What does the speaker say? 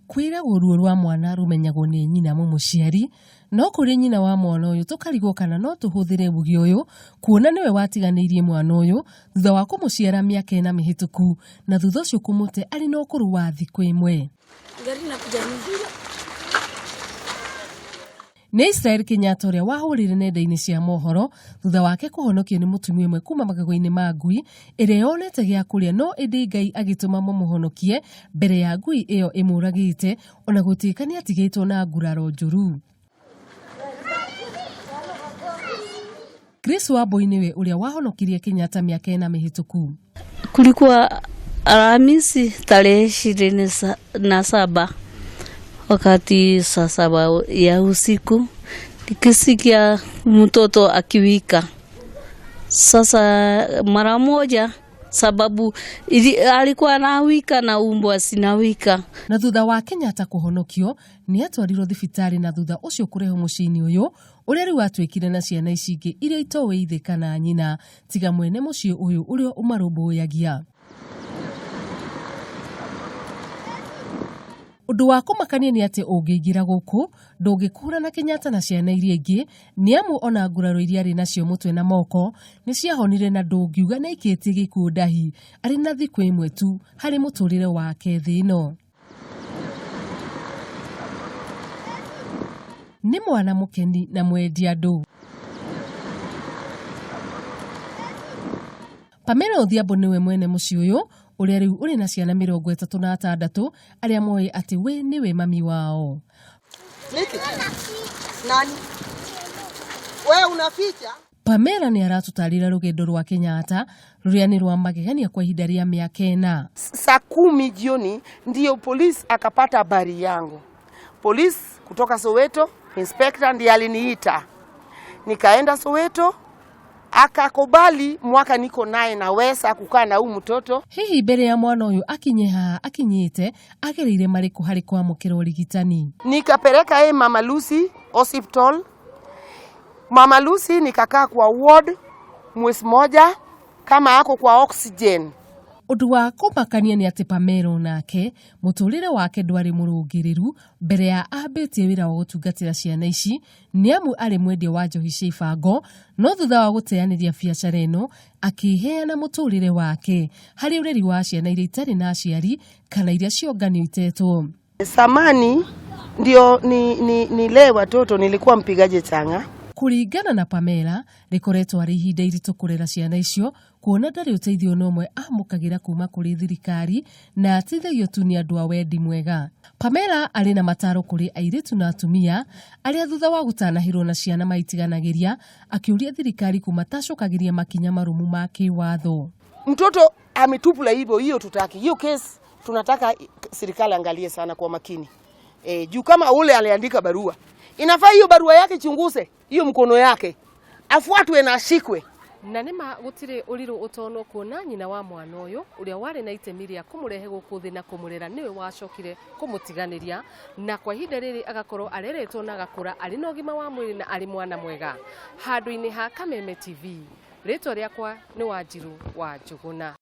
Kwira ruo rwa mwana rumenyagwo ni nyina mumuciari, no kuri nyina wa mwana uyu tukarigwo kana no tuhuthire bugi uyu kuona niwe watiganirie mwana uyu thutha wa kumuciara miaka 4 mihituku, na thutha ucio kumute ari no ukuru wa thiku imwe. Ni Israel Kenyatta uria wahurire nenda-ini cia mohoro thutha wake kuhonokio ni mutumia imwe kuma magago-ini ma ngui iria yonete gia kuria, no indi Ngai agituma mumuhonokie mbere ya ngui iyo imuragite, ona gutika ni atigitwo na nguraro njuru. Chris Wambui niwe uria wahonokirie Kenyatta miaka 4 mihituku. Kulikuwa Alhamisi tarehe 27 wakati saa 7 ya usiku nikisikia mtoto akiwika. Sasa mara moja, sababu alikuwa anawika na umbwa sinawika. Na thutha wa Kenyatta kuhonokio ni atwarirwo thibitari, na thutha ucio kureho muci-ini uyu uria riu atwikire na ciana ici ingi iria itowe ithe kana nyina tiga mwene muciĩ uyu uria umarumbuyagia. Undu wa kumakania ni ati ungiingira guku ndungikura na Kenyatta na ciana iria ingi, ni amu ona nguraro iria ari nacio mutwe na moko ni ciahonire, na ndungiuga na ikitie gikuu ndahi ari na thiku imwe tu hari muturire wake thi ino. Ni mwana mukeni na mwendia andu. Pamela Odhiambo niwe mwene muci uyu uria riu uri na ciana 36 aria moe ati we niwe mami wao. Nani? Wewe unaficha? Pamela ni aratutarira rugendo rwa Kenyatta ruria ni rwa magegania kwa ihinda ria miaka 4. Saa 10 jioni ndio polisi akapata habari yangu. Polisi kutoka Soweto, inspector ndiye aliniita. Nikaenda Soweto, akakubali mwaka niko naye naweza kukaa na huyu mtoto. Hihi mbere ya mwana uyu akinyite agereire mariku hari kwamukira urigitani. Nikapeleka yeye Mama Lucy hospital. Mama Lucy nikakaa kwa ward mwezi moja kama ako kwa oxygen. Undu wa kumakania ni ati Pamela nake muturire wake ndwari murungiriru mbere ya ambitie wira wa gutungatira ciana ici, ni amu ari mwendia wa njohi cia ibango, no thutha wa guteaniria biacara ino akiheana muturire wake hari ureri wa ciana iria itari na aciari kana iria cionganio itetwo. Samani ndio ni le watoto nilikuwa mpigaje changa. Kuringana na Pamela, rikoretwo ari ihinda iritu kurera ciana icio, kuona ndari uteithio nomwe amukagira kuma kuri thirikari na atithagio tu ni andu a wendi mwega. Pamela ari na mataro kuri airitu na atumia aria thutha wa gutanahirwo na ciana maitiganagĩria, akiuria thirikari kumatacokagiria makinya marumu ma kiwatho. Mtoto ametupula hivyo, hiyo tutaki. Hiyo kesi tunataka serikali angalie sana kwa makini. Juu kama ule aliandika barua, inafaa hiyo barua yake chunguze, hiyo mkono yake afuatwe na ashikwe. Na nima gutire uriru utono kuona nyina wa mwana uyu uria wari na itemi ria kumurehe guku thi na kumurera niwe wacokire kumutiganiria, na kwa ihinda riri agakorwo areretwo na agakura ari na ugima wa mwiri na ari mwana mwega. Handu-ini ha Kameme TV, ritwa riakwa ni Wanjiru wa Njuguna.